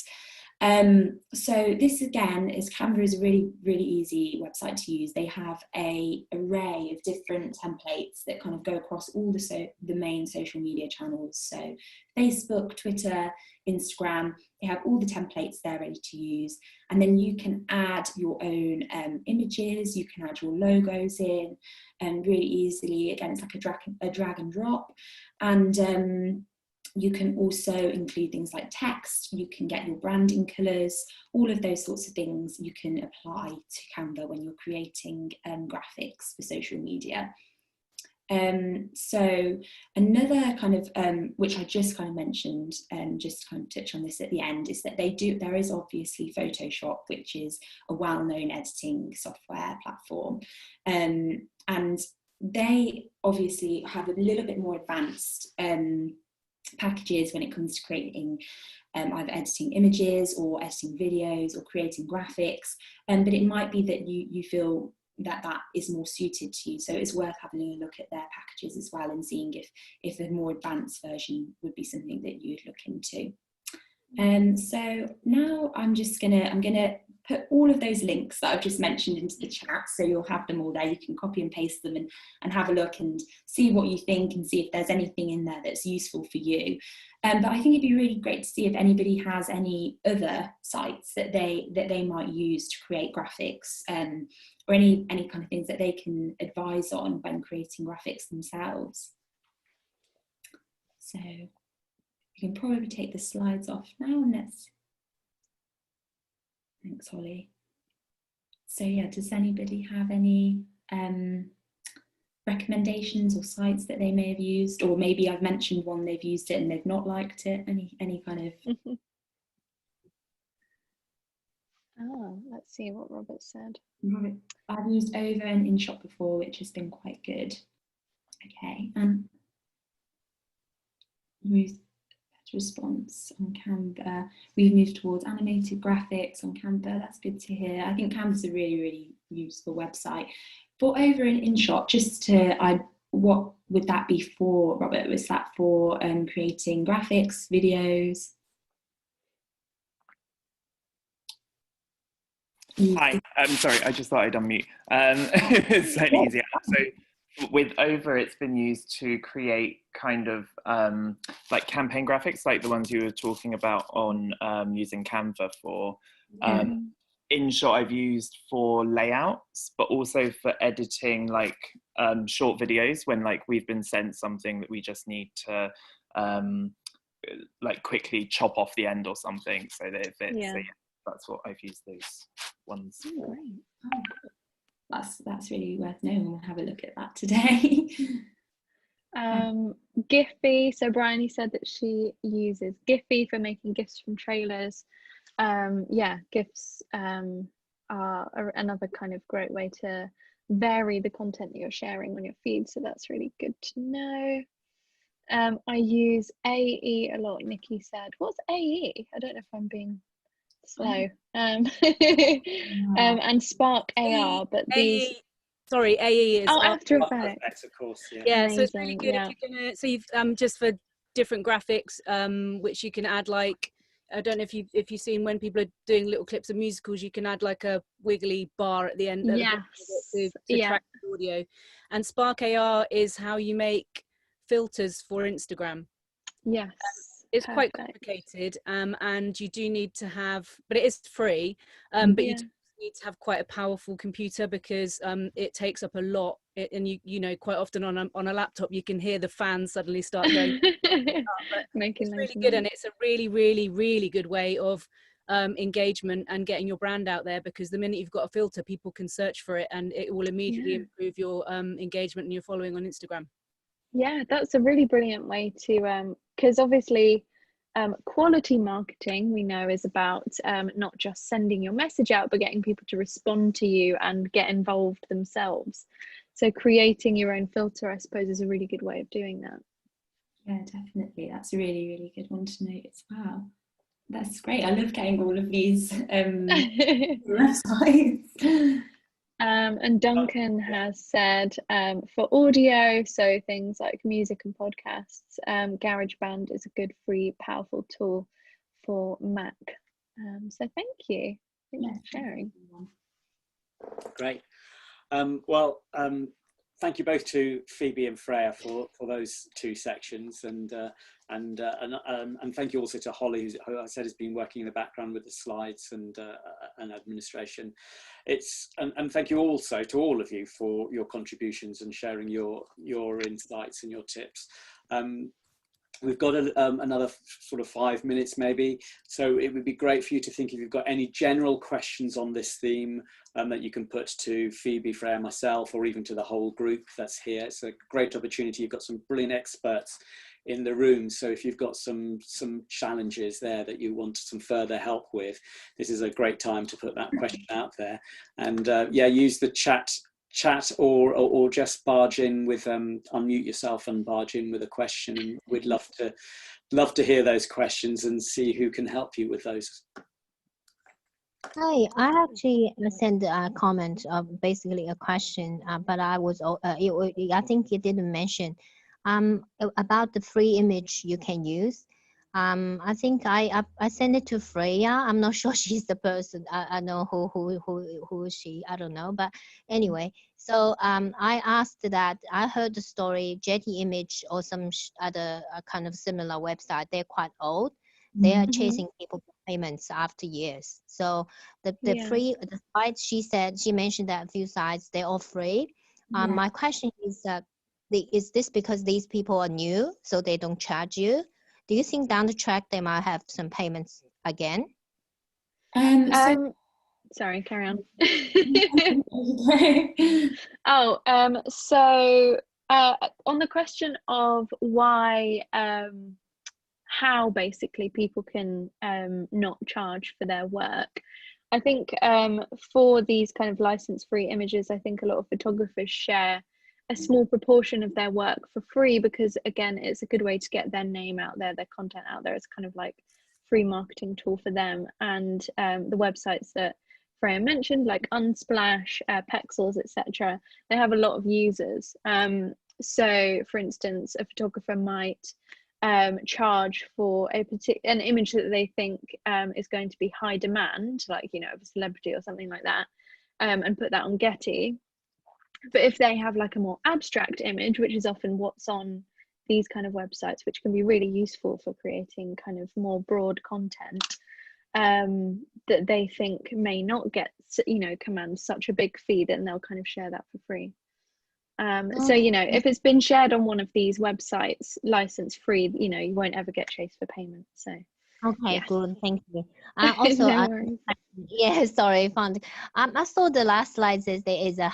So this again is Canva is a really, really easy website to use. They have an array of different templates that kind of go across all the main social media channels. So Facebook, Twitter, Instagram, they have all the templates there ready to use. And then you can add your own images, you can add your logos in really easily. Again, it's like a drag and drop. And you can also include things like text, you can get your branding colours, all of those sorts of things you can apply to Canva when you're creating graphics for social media. So another kind of, which I just kind of mentioned, just to kind of touch on this at the end, is that there is obviously Photoshop, which is a well-known editing software platform. And they obviously have a little bit more advanced packages when it comes to creating either editing images or editing videos or creating graphics, but it might be that you feel that is more suited to you, so it's worth having a look at their packages as well and seeing if a more advanced version would be something that you'd look into. So now I'm gonna put all of those links that I've just mentioned into the chat, so you'll have them all there. You can copy and paste them and have a look and see what you think and see if there's anything in there that's useful for you. But I think it'd be really great to see if anybody has any other sites that they might use to create graphics, or any kind of things that they can advise on when creating graphics themselves. So you can probably take the slides off now, and thanks, Holly. So yeah, does anybody have any recommendations or sites that they may have used, or maybe I've mentioned one, they've used it and they've not liked it? Any kind of Oh, let's see what Robert said. Right. I've used Over and InShot before, which has been quite good. Okay, moved response on Canva. We've moved towards animated graphics on Canva. That's good to hear. I think Canva's a really, really useful website. For Over and InShot, just to, what would that be for, Robert? Was that for creating graphics, videos? Hi, I'm sorry, I just thought I'd unmute. It's slightly easier. So with Over, it's been used to create kind of like campaign graphics, like the ones you were talking about on using Canva for. InShot I've used for layouts, but also for editing like short videos when like we've been sent something that we just need to like quickly chop off the end or something so that it fits. Yeah. So yeah, that's what I've used those ones for. Oh, that's really worth knowing. We'll have a look at that today. Giphy, so Bryony said that she uses Giphy for making GIFs from trailers. Yeah, GIFs are another kind of great way to vary the content that you're sharing on your feed, so that's really good to know. I use AE a lot, Nikki said. What's AE? I don't know if I'm being slow. And Spark AR, but these... Sorry, AE is... Oh, After Effects. Of course, yeah. Yeah, Amazing, so it's really good if you're gonna... So you've just for different graphics, which you can add, like, I don't know if you've seen when people are doing little clips of musicals, you can add like a wiggly bar at the end Yes. to track the audio. And Spark AR is how you make filters for Instagram. Yes. It's quite complicated, and you do need to have, but it is free, but you do need to have quite a powerful computer because it takes up a lot, and you know, quite often on a laptop you can hear the fans suddenly start going. It's really good, and it's a really, really, really good way of engagement and getting your brand out there, because the minute you've got a filter, people can search for it and it will immediately improve your engagement and your following on Instagram. Yeah, that's a really brilliant way to, because obviously quality marketing we know is about not just sending your message out, but getting people to respond to you and get involved themselves. So creating your own filter, I suppose, is a really good way of doing that. Yeah, definitely. That's a really, really good one to note as well. That's great. I love getting all of these websites. And Duncan has said for audio, so things like music and podcasts, GarageBand is a good, free, powerful tool for Mac. So thank you. Thank you for sharing. Great. Thank you both to Phoebe and Freya for those two sections, and thank you also to Holly, who I said has been working in the background with the slides and administration. And thank you also to all of you for your contributions and sharing your insights and your tips. We've got another sort of 5 minutes maybe, so it would be great for you to think if you've got any general questions on this theme that you can put to Phoebe, Freya, myself, or even to the whole group that's here. It's a great opportunity. You've got some brilliant experts in the room, so if you've got some challenges there that you want some further help with, this is a great time to put that question out there. And yeah, use the chat or just barge in with unmute yourself and barge in with a question, and we'd love to hear those questions and see who can help you with those. Hi, I actually sent a comment of basically a question, but I think you didn't mention about the free image you can use. I think I sent it to Freya. I'm not sure she's the person. I know who is she. I don't know. But anyway, so I asked that. I heard the story, Jetty Image or some other kind of similar website. They're quite old. They are chasing people for payments after years. So the sites she mentioned that a few sites, they're all free. My question is is this because these people are new, so they don't charge you? Do you think down the track they might have some payments again? Sorry, carry on. So on the question of why, how basically people can not charge for their work, I think for these kind of license-free images, I think a lot of photographers share a small proportion of their work for free, because again, it's a good way to get their name out there, their content out there. It's kind of like free marketing tool for them. And the websites that Freya mentioned, like Unsplash, Pexels, etc., they have a lot of users. So for instance, a photographer might charge for an image that they think is going to be high demand, like, you know, of a celebrity or something like that, and put that on Getty. But if they have like a more abstract image, which is often what's on these kind of websites, which can be really useful for creating kind of more broad content, that they think may not get, you know, command such a big fee, then they'll kind of share that for free. So, you know, if it's been shared on one of these websites, license free, you know, you won't ever get chased for payment. So okay, yeah. good, thank you. Also, yeah, sorry, I saw the last slide says there is a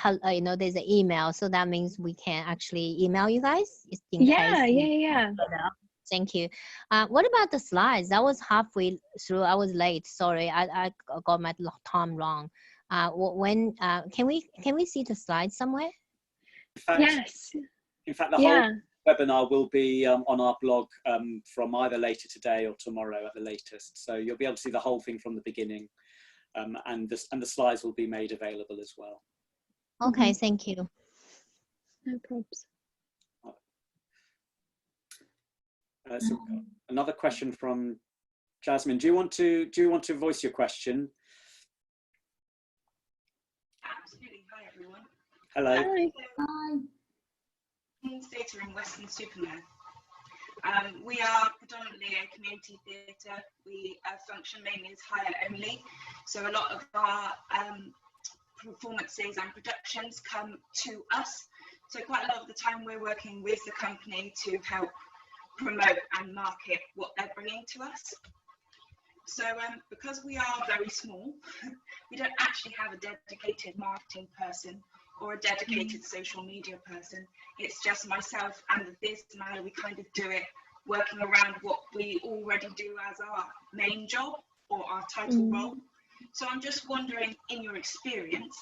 there's an email, so that means we can actually email you guys in case. Yeah. Thank you. What about the slides? I was halfway through. I was late. Sorry, I got my time wrong. When can we see the slides somewhere? Yes. In fact, the whole webinar will be on our blog from either later today or tomorrow at the latest. So you'll be able to see the whole thing from the beginning, and the slides will be made available as well. Okay, thank you. No problems. So another question from Jasmine. Do you want to voice your question? Absolutely. Hi everyone. Hello. Hi. Theatre in Western Superman. We are predominantly a community theatre. We function mainly as hire only, so a lot of our performances and productions come to us. So quite a lot of the time we're working with the company to help promote and market what they're bringing to us. So because we are very small, we don't actually have a dedicated marketing person or a dedicated social media person. It's just myself and this manner. We kind of do it working around what we already do as our main job or our title role. So I'm just wondering, in your experience,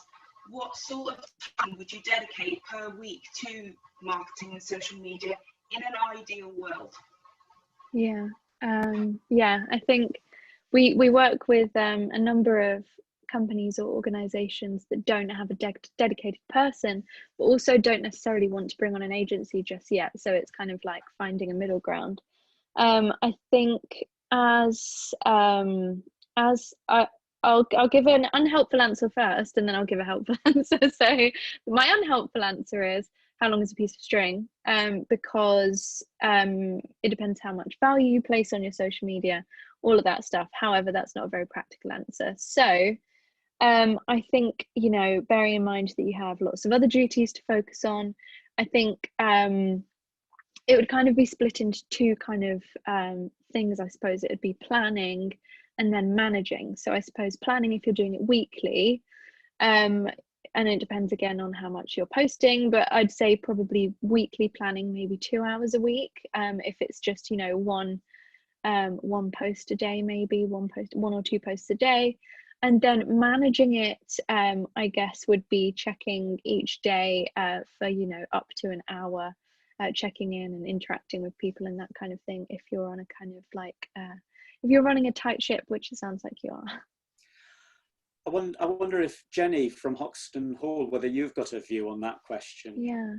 what sort of time would you dedicate per week to marketing and social media in an ideal world? Yeah, I think we work with a number of companies or organizations that don't have a dedicated person, but also don't necessarily want to bring on an agency just yet. So it's kind of like finding a middle ground. I think I'll give an unhelpful answer first, and then I'll give a helpful answer. So my unhelpful answer is, how long is a piece of string? Because it depends how much value you place on your social media, all of that stuff. However, that's not a very practical answer. So I think, you know, bearing in mind that you have lots of other duties to focus on, I think it would kind of be split into two kind of things. I suppose it would be planning and then managing. So I suppose planning, if you're doing it weekly, and it depends again on how much you're posting, but I'd say probably weekly planning, maybe 2 hours a week. If it's just, you know, one post a day, maybe one or two posts a day. And then managing it, I guess, would be checking each day for, you know, up to an hour, checking in and interacting with people and that kind of thing. If you're on a kind of like, if you're running a tight ship, which it sounds like you are. I wonder if Jenny from Hoxton Hall, whether you've got a view on that question. Yeah.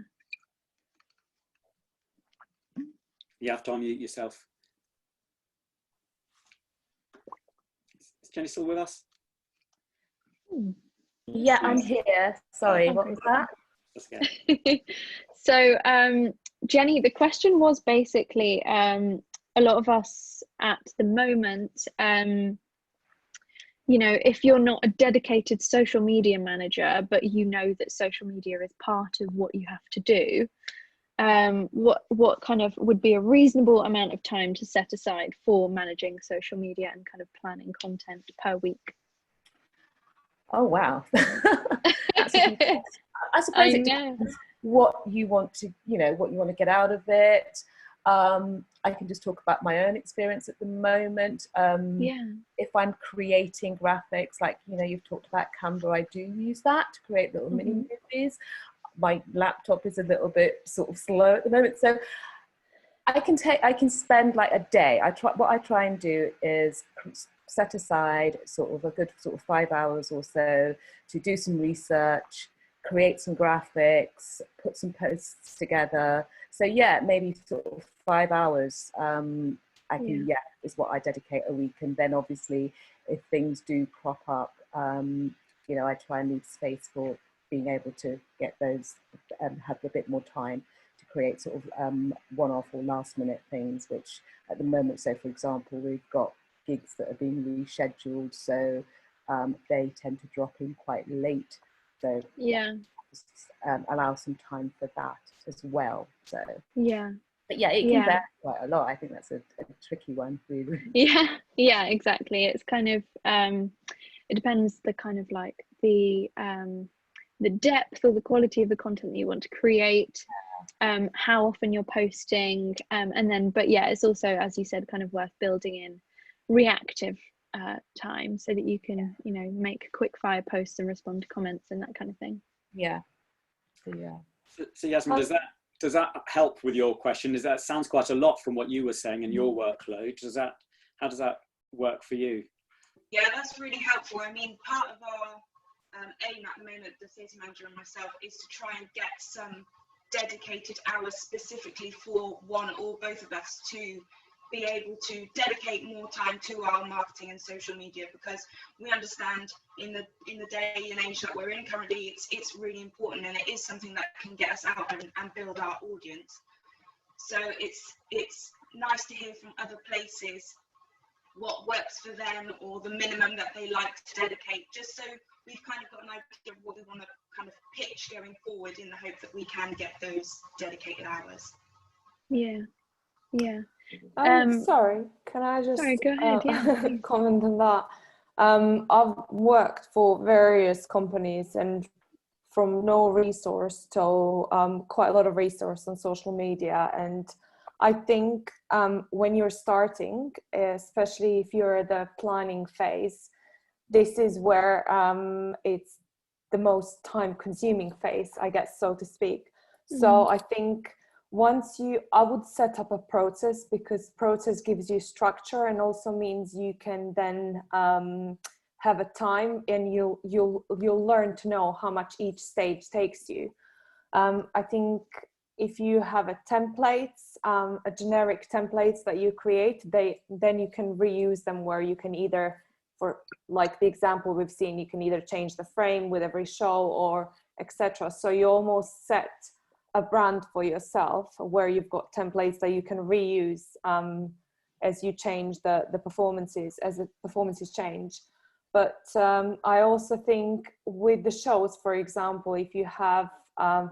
You have to unmute yourself. Is Jenny still with us? Yeah, I'm here. Sorry, what was that? So, Jenny, the question was basically, a lot of us at the moment, you know, if you're not a dedicated social media manager, but you know that social media is part of what you have to do, what kind of would be a reasonable amount of time to set aside for managing social media and kind of planning content per week? Oh wow. I suppose it depends what you want to, you know, what you want to get out of it. I can just talk about my own experience at the moment. If I'm creating graphics, like, you know, you've talked about Canva, I do use that to create little mini movies. My laptop is a little bit sort of slow at the moment, so I can spend like a day. What I try and do is set aside sort of a good sort of 5 hours or so to do some research, create some graphics, put some posts together. So yeah, maybe sort of 5 hours is what I dedicate a week. And then obviously if things do crop up, you know, I try and leave space for being able to get those and have a bit more time to create sort of one-off or last-minute things, which at the moment, so for example, we've got gigs that are being rescheduled, so they tend to drop in quite late. So allow some time for that as well. So but yeah, it can vary quite a lot. I think that's a tricky one, really. Yeah, exactly. It's kind of it depends the kind of like the depth or the quality of the content that you want to create, how often you're posting, and then but yeah, it's also, as you said, kind of worth building in reactive time so that you can, you know, make quick fire posts and respond to comments and that kind of thing. So Yasmin, does that help with your question? That sounds quite a lot from what you were saying and your workload. How does that work for you? Yeah, that's really helpful. I mean, part of our aim at the moment, the theatre manager and myself, is to try and get some dedicated hours specifically for one or both of us to be able to dedicate more time to our marketing and social media, because we understand in the day and age that we're in currently, it's really important, and it is something that can get us out and build our audience. So it's nice to hear from other places what works for them or the minimum that they like to dedicate, just so we've kind of got an idea of what we want to kind of pitch going forward, in the hope that we can get those dedicated hours. Sorry, can I just go ahead, comment on that? I've worked for various companies, and from no resource to quite a lot of resource on social media. And I think when you're starting, especially if you're at the planning phase, this is where it's the most time consuming phase, I guess, so to speak. So I think I would set up a process, because process gives you structure and also means you can then have a time, and you'll learn to know how much each stage takes you. I think if you have a templates, a generic templates that you create, then you can reuse them, where you can either, for like the example we've seen, you can either change the frame with every show or etc. So you almost set a brand for yourself where you've got templates that you can reuse as you change the performances, as the performances change. But I also think with the shows, for example, if you have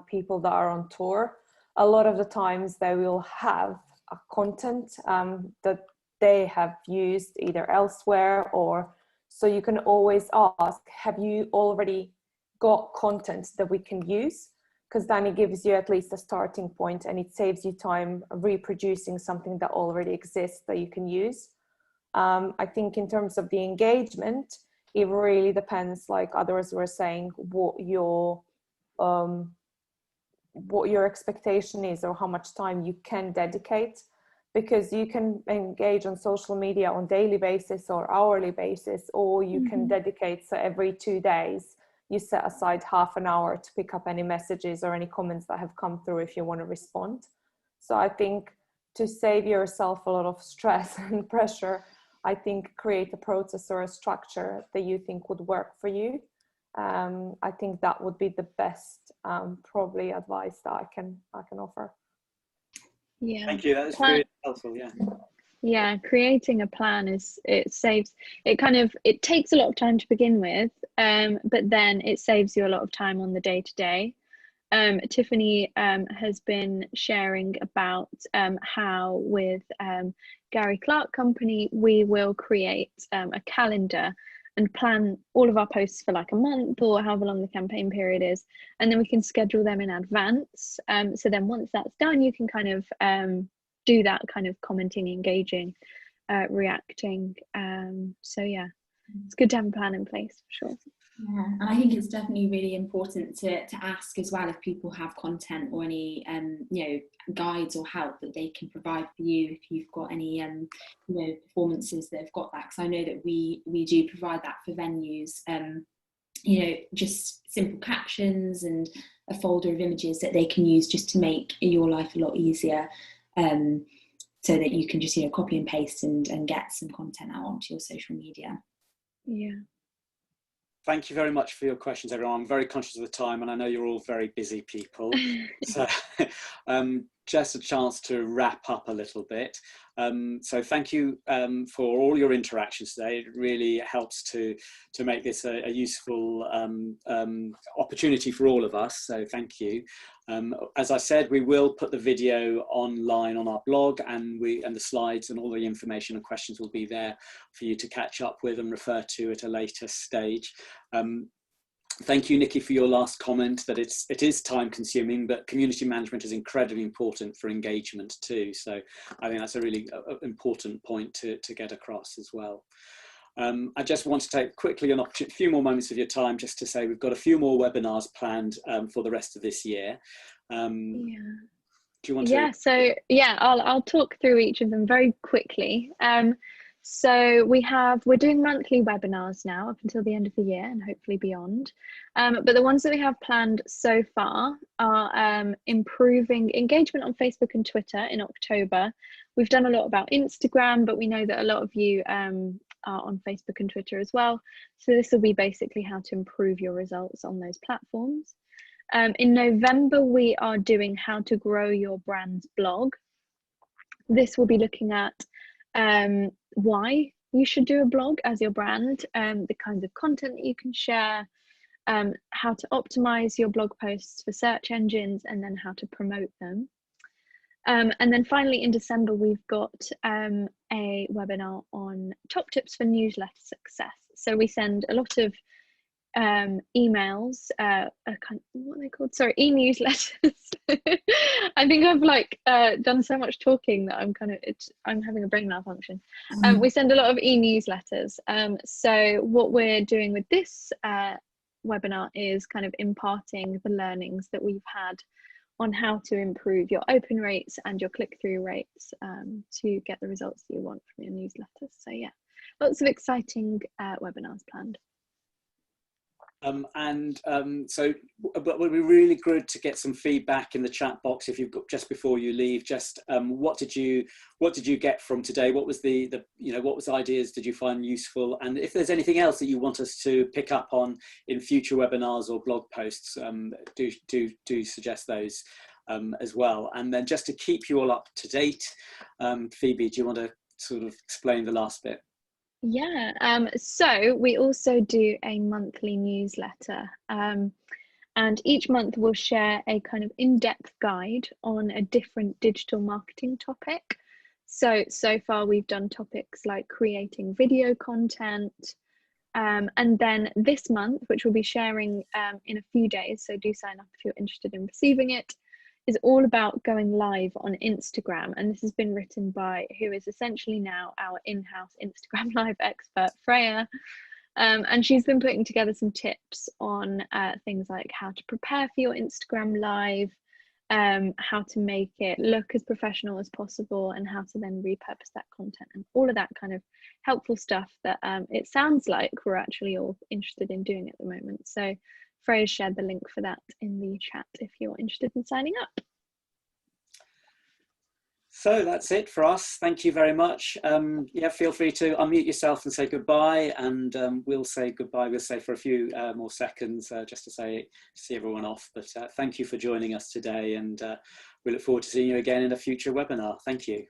people that are on tour, a lot of the times they will have a content that they have used either elsewhere, or so you can always ask, have you already got content that we can use? Because then it gives you at least a starting point, and it saves you time reproducing something that already exists that you can use. I think in terms of the engagement, it really depends, like others were saying, what your expectation is, or how much time you can dedicate, because you can engage on social media on daily basis or hourly basis, or you can dedicate, so every 2 days you set aside half an hour to pick up any messages or any comments that have come through if you want to respond. So I think to save yourself a lot of stress and pressure, I think create a process or a structure that you think would work for you. I think that would be the best probably advice that I can offer. Yeah. Thank you. That was really helpful. Yeah. Yeah, creating a plan it takes a lot of time to begin with, but then it saves you a lot of time on the day-to-day. Tiffany has been sharing about how with Gary Clark Company we will create a calendar and plan all of our posts for like a month or however long the campaign period is, and then we can schedule them in advance. So then once that's done, you can kind of do that kind of commenting, engaging, reacting. So yeah, it's good to have a plan in place for sure. Yeah, and I think it's definitely really important to ask as well if people have content or any guides or help that they can provide for you, if you've got any performances that have got that, because I know that we do provide that for venues, just simple captions and a folder of images that they can use just to make your life a lot easier, so that you can just copy and paste and get some content out onto your social media. Yeah. Thank you very much for your questions, everyone. I'm very conscious of the time, and I know you're all very busy people. So just a chance to wrap up a little bit. So thank you for all your interactions today. It really helps to make this a useful opportunity for all of us. So thank you. As I said, we will put the video online on our blog, and the slides and all the information and questions will be there for you to catch up with and refer to at a later stage. Thank you, Nikki, for your last comment that it is time consuming, but community management is incredibly important for engagement too. So I think that's a really important point to get across as well. I just want to take quickly a few more moments of your time just to say we've got a few more webinars planned for the rest of this year. Do you want to? Yeah, so yeah, I'll talk through each of them very quickly. So we're doing monthly webinars now up until the end of the year and hopefully beyond. But the ones that we have planned so far are improving engagement on Facebook and Twitter in October. We've done a lot about Instagram, but we know that a lot of you are on Facebook and Twitter as well. So this will be basically how to improve your results on those platforms. In November, we are doing how to grow your brand's blog. This will be looking at why you should do a blog as your brand, the kinds of content that you can share, how to optimize your blog posts for search engines, and then how to promote them. And then finally in December, we've got a webinar on top tips for newsletter success. So we send a lot of emails, what are they called? Sorry, e-newsletters. I think I've like done so much talking that I'm having a brain malfunction. We send a lot of e-newsletters. So what we're doing with this webinar is kind of imparting the learnings that we've had on how to improve your open rates and your click-through rates to get the results that you want from your newsletters. So yeah, lots of exciting webinars planned. So but it would be really good to get some feedback in the chat box if you've got, just before you leave, just what did you get from today? What was what was ideas did you find useful? And if there's anything else that you want us to pick up on in future webinars or blog posts, do suggest those as well. And then just to keep you all up to date, Phoebe, do you want to sort of explain the last bit? Yeah, so we also do a monthly newsletter, and each month we'll share a kind of in-depth guide on a different digital marketing topic. So far we've done topics like creating video content, and then this month, which we'll be sharing in a few days, so do sign up if you're interested in receiving it, is all about going live on Instagram. And this has been written by who is essentially now our in-house Instagram live expert, Freya. And she's been putting together some tips on things like how to prepare for your Instagram live, how to make it look as professional as possible, and how to then repurpose that content and all of that kind of helpful stuff that it sounds like we're actually all interested in doing at the moment. So Freya shared the link for that in the chat if you're interested in signing up. So that's it for us. Thank you very much. Yeah, feel free to unmute yourself and say goodbye, and we'll say goodbye. We'll say for a few more seconds just to see everyone off. But thank you for joining us today, and we look forward to seeing you again in a future webinar. Thank you.